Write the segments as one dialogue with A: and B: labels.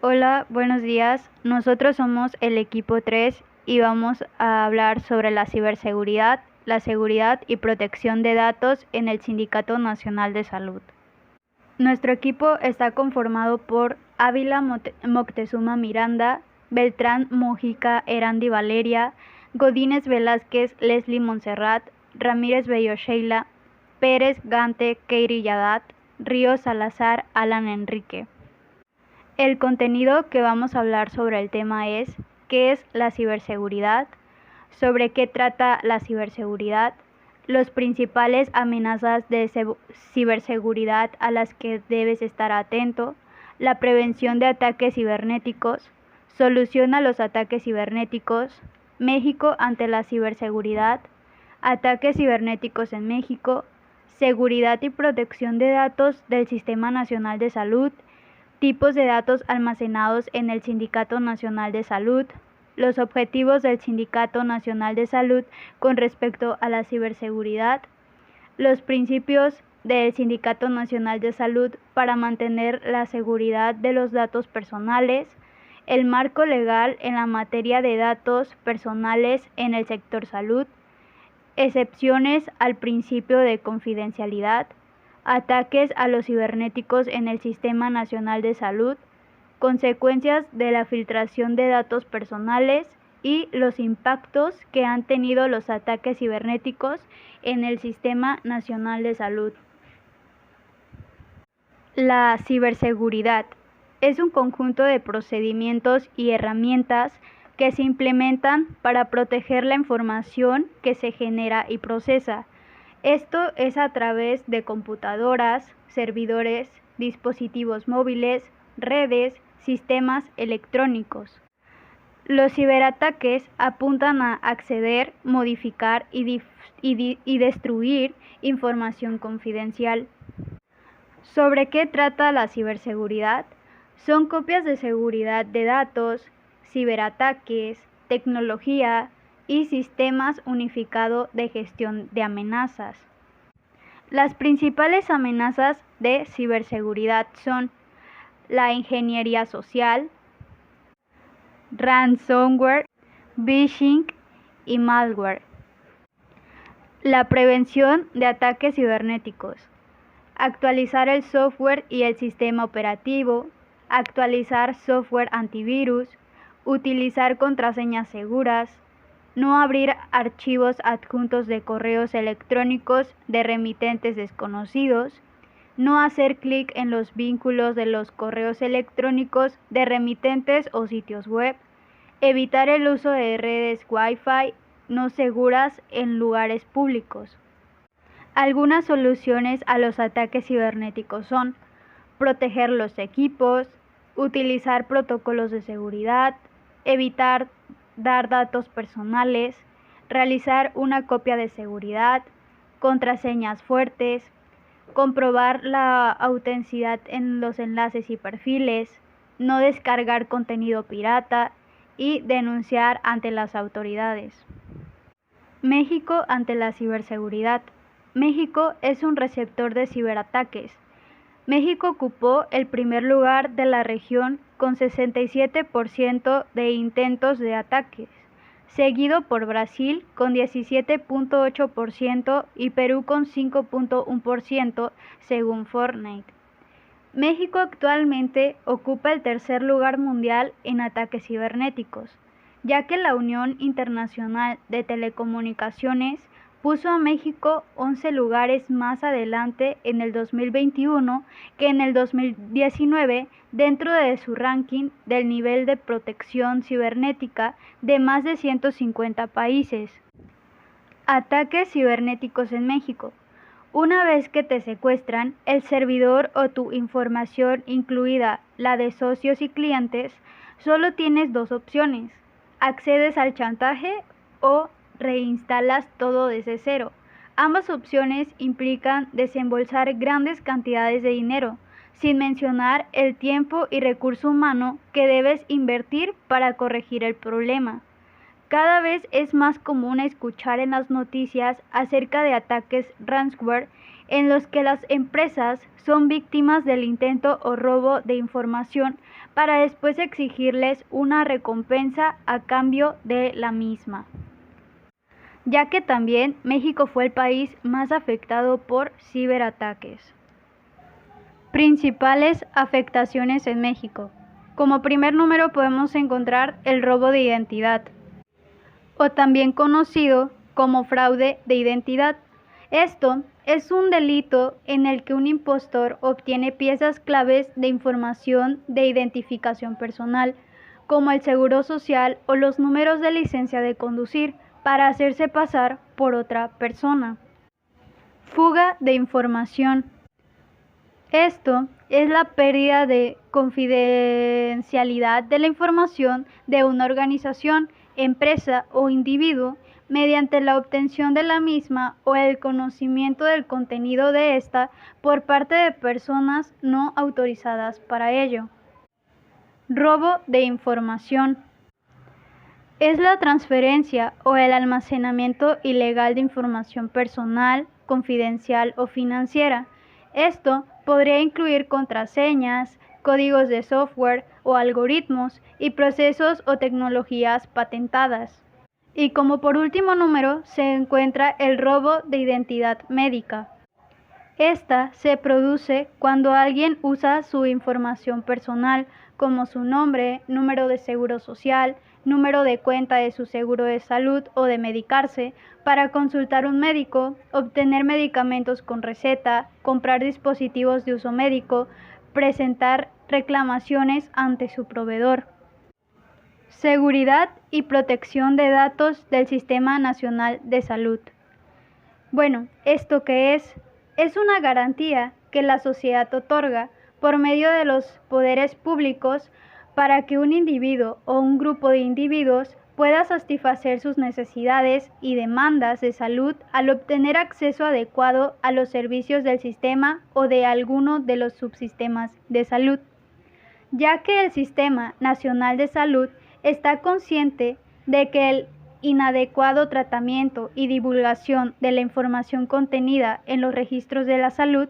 A: Hola, buenos días. Nosotros somos el equipo 3 y vamos a hablar sobre la ciberseguridad, la seguridad y protección de datos en el Sindicato Nacional de Salud. Nuestro equipo está conformado por Ávila Moctezuma Miranda, Beltrán Mojica Erandi Valeria, Godínez Velázquez Leslie Montserrat, Ramírez Bello Sheila, Pérez Gante Keiri Yadat, Ríos Salazar Alan Enrique. El contenido que vamos a hablar sobre el tema es ¿qué es la ciberseguridad? ¿Sobre qué trata la ciberseguridad? Los principales amenazas de ciberseguridad a las que debes estar atento, la prevención de ataques cibernéticos, solución a los ataques cibernéticos, México ante la ciberseguridad, ataques cibernéticos en México, seguridad y protección de datos del Sistema Nacional de Salud, tipos de datos almacenados en el Sindicato Nacional de Salud, los objetivos del Sindicato Nacional de Salud con respecto a la ciberseguridad, los principios del Sindicato Nacional de Salud para mantener la seguridad de los datos personales, el marco legal en la materia de datos personales en el sector salud, excepciones al principio de confidencialidad, ataques a los cibernéticos en el Sistema Nacional de Salud, consecuencias de la filtración de datos personales y los impactos que han tenido los ataques cibernéticos en el Sistema Nacional de Salud. La ciberseguridad es un conjunto de procedimientos y herramientas que se implementan para proteger la información que se genera y procesa. Esto es a través de computadoras, servidores, dispositivos móviles, redes, sistemas electrónicos. Los ciberataques apuntan a acceder, modificar y destruir información confidencial. ¿Sobre qué trata la ciberseguridad? Son copias de seguridad de datos, ciberataques, tecnología y sistemas unificados de gestión de amenazas. Las principales amenazas de ciberseguridad son la ingeniería social, ransomware, phishing y malware. La prevención de ataques cibernéticos. Actualizar el software y el sistema operativo, actualizar software antivirus, utilizar contraseñas seguras, no abrir archivos adjuntos de correos electrónicos de remitentes desconocidos, no hacer clic en los vínculos de los correos electrónicos de remitentes o sitios web, evitar el uso de redes Wi-Fi no seguras en lugares públicos. Algunas soluciones a los ataques cibernéticos son proteger los equipos, utilizar protocolos de seguridad, evitar dar datos personales, realizar una copia de seguridad, contraseñas fuertes, comprobar la autenticidad en los enlaces y perfiles, no descargar contenido pirata y denunciar ante las autoridades. México ante la ciberseguridad. México es un receptor de ciberataques. México ocupó el primer lugar de la región con 67% de intentos de ataques, seguido por Brasil con 17.8% y Perú con 5.1% según Fortnite. México actualmente ocupa el tercer lugar mundial en ataques cibernéticos, ya que la Unión Internacional de Telecomunicaciones puso a México 11 lugares más adelante en el 2021 que en el 2019 dentro de su ranking del nivel de protección cibernética de más de 150 países. Ataques cibernéticos en México. Una vez que te secuestran, el servidor o tu información, incluida la de socios y clientes, solo tienes dos opciones: accedes al chantaje o reinstalas todo desde cero. Ambas opciones implican desembolsar grandes cantidades de dinero, sin mencionar el tiempo y recurso humano que debes invertir para corregir el problema. Cada vez es más común escuchar en las noticias acerca de ataques ransomware en los que las empresas son víctimas del intento o robo de información para después exigirles una recompensa a cambio de la misma, ya que también México fue el país más afectado por ciberataques. Principales afectaciones en México. Como primer número podemos encontrar el robo de identidad, o también conocido como fraude de identidad. Esto es un delito en el que un impostor obtiene piezas claves de información de identificación personal, como el seguro social o los números de licencia de conducir, para hacerse pasar por otra persona. Fuga de información. Esto es la pérdida de confidencialidad de la información de una organización, empresa o individuo mediante la obtención de la misma o el conocimiento del contenido de esta por parte de personas no autorizadas para ello. Robo de información. Es la transferencia o el almacenamiento ilegal de información personal, confidencial o financiera. Esto podría incluir contraseñas, códigos de software o algoritmos y procesos o tecnologías patentadas. Y como por último número se encuentra el robo de identidad médica. Esta se produce cuando alguien usa su información personal, como su nombre, número de seguro social, número de cuenta de su seguro de salud o de medicarse, para consultar un médico, obtener medicamentos con receta, comprar dispositivos de uso médico, presentar reclamaciones ante su proveedor. Seguridad y protección de datos del Sistema Nacional de Salud. Bueno, ¿esto qué es? Es una garantía que la sociedad otorga por medio de los poderes públicos para que un individuo o un grupo de individuos pueda satisfacer sus necesidades y demandas de salud al obtener acceso adecuado a los servicios del sistema o de alguno de los subsistemas de salud, ya que el Sistema Nacional de Salud está consciente de que el inadecuado tratamiento y divulgación de la información contenida en los registros de la salud,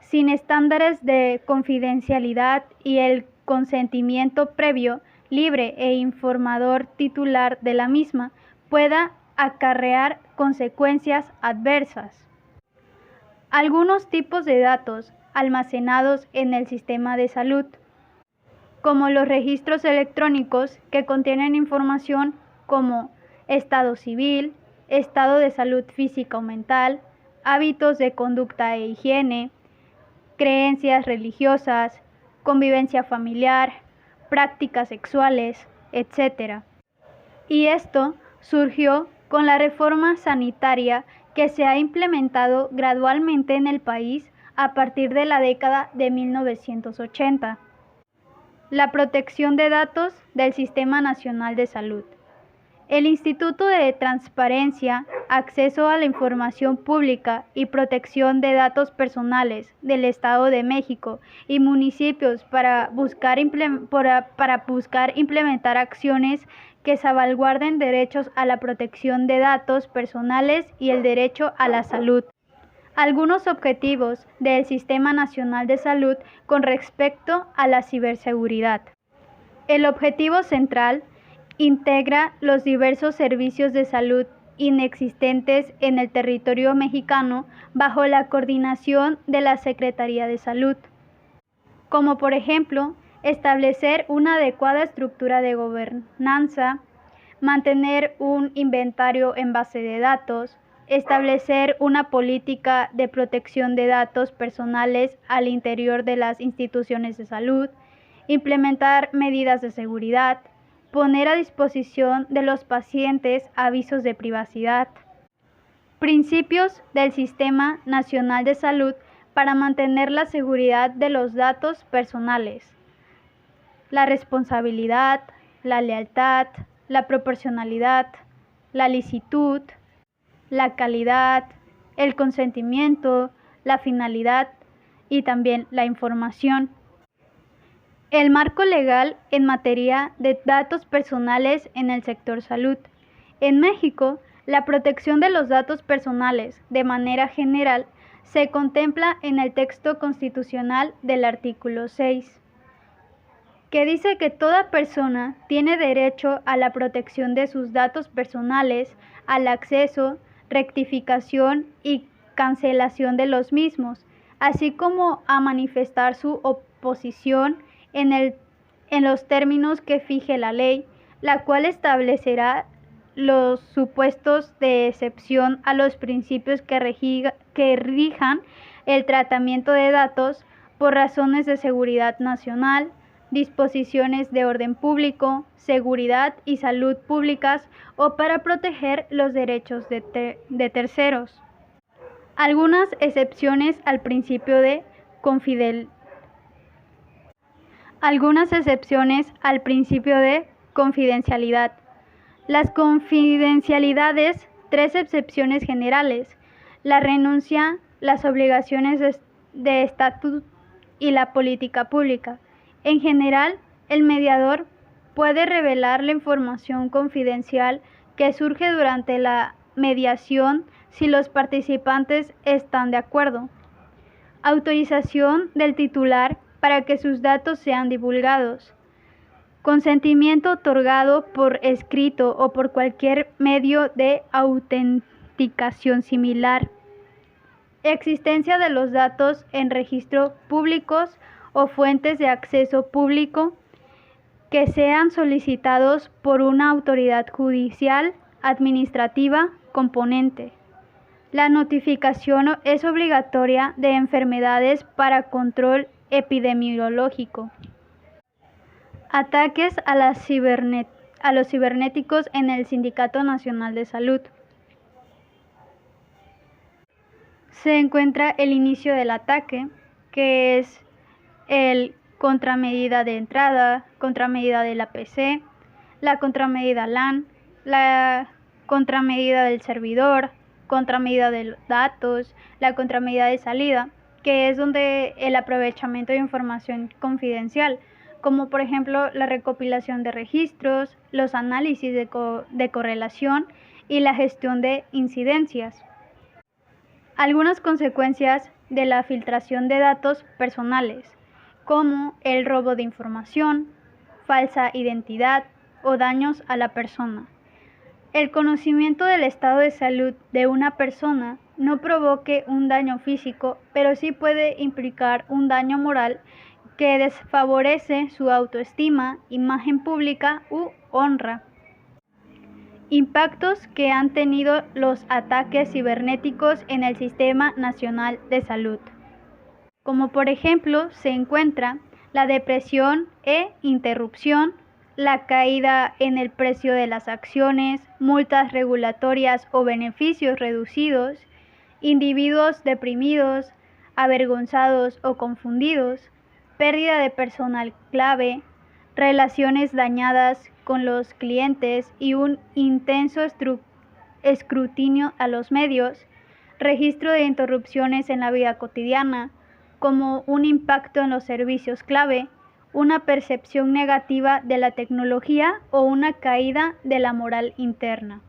A: sin estándares de confidencialidad y el consentimiento previo, libre e informador titular de la misma, pueda acarrear consecuencias adversas. Algunos tipos de datos almacenados en el sistema de salud, como los registros electrónicos que contienen información como estado civil, estado de salud física o mental, hábitos de conducta e higiene, creencias religiosas, convivencia familiar, prácticas sexuales, etc. Y esto surgió con la reforma sanitaria que se ha implementado gradualmente en el país a partir de la década de 1980. La protección de datos del Sistema Nacional de Salud. El Instituto de Transparencia, Acceso a la Información Pública y Protección de Datos Personales del Estado de México y municipios para buscar implementar acciones que salvaguarden derechos a la protección de datos personales y el derecho a la salud. Algunos objetivos del Sistema Nacional de Salud con respecto a la ciberseguridad. El objetivo central integra los diversos servicios de salud inexistentes en el territorio mexicano bajo la coordinación de la Secretaría de Salud, como por ejemplo, establecer una adecuada estructura de gobernanza, mantener un inventario en base de datos, establecer una política de protección de datos personales al interior de las instituciones de salud, implementar medidas de seguridad, poner a disposición de los pacientes avisos de privacidad. Principios del Sistema Nacional de Salud para mantener la seguridad de los datos personales. La responsabilidad, la lealtad, la proporcionalidad, la licitud, la calidad, el consentimiento, la finalidad y también la información. El marco legal en materia de datos personales en el sector salud. En México, la protección de los datos personales de manera general se contempla en el texto constitucional del artículo 6, que dice que toda persona tiene derecho a la protección de sus datos personales, al acceso, rectificación y cancelación de los mismos, así como a manifestar su oposición en los términos que fije la ley, la cual establecerá los supuestos de excepción a los principios que rijan el tratamiento de datos por razones de seguridad nacional, disposiciones de orden público, seguridad y salud públicas o para proteger los derechos de terceros. Algunas excepciones al principio de confidencialidad. Las confidencialidades, 3 excepciones generales: la renuncia, las obligaciones de estatus y la política pública. En general, el mediador puede revelar la información confidencial que surge durante la mediación si los participantes están de acuerdo. Autorización del titular para que sus datos sean divulgados. Consentimiento otorgado por escrito o por cualquier medio de autenticación similar. Existencia de los datos en registros públicos o fuentes de acceso público que sean solicitados por una autoridad judicial, administrativa, componente. La notificación es obligatoria de enfermedades para control epidemiológico. Ataques a los cibernéticos en el Sindicato Nacional de Salud. Se encuentra el inicio del ataque, que es el contramedida de entrada, contramedida de la PC, la contramedida LAN, la contramedida del servidor, contramedida de los datos, la contramedida de salida, que es donde el aprovechamiento de información confidencial, como por ejemplo la recopilación de registros, los análisis de correlación y la gestión de incidencias. Algunas consecuencias de la filtración de datos personales, como el robo de información, falsa identidad o daños a la persona. El conocimiento del estado de salud de una persona no provoque un daño físico, pero sí puede implicar un daño moral que desfavorece su autoestima, imagen pública u honra. Impactos que han tenido los ataques cibernéticos en el Sistema Nacional de Salud. Como por ejemplo se encuentra la depresión e interrupción, la caída en el precio de las acciones, multas regulatorias o beneficios reducidos, individuos deprimidos, avergonzados o confundidos, pérdida de personal clave, relaciones dañadas con los clientes y un intenso escrutinio a los medios, registro de interrupciones en la vida cotidiana, como un impacto en los servicios clave, una percepción negativa de la tecnología o una caída de la moral interna.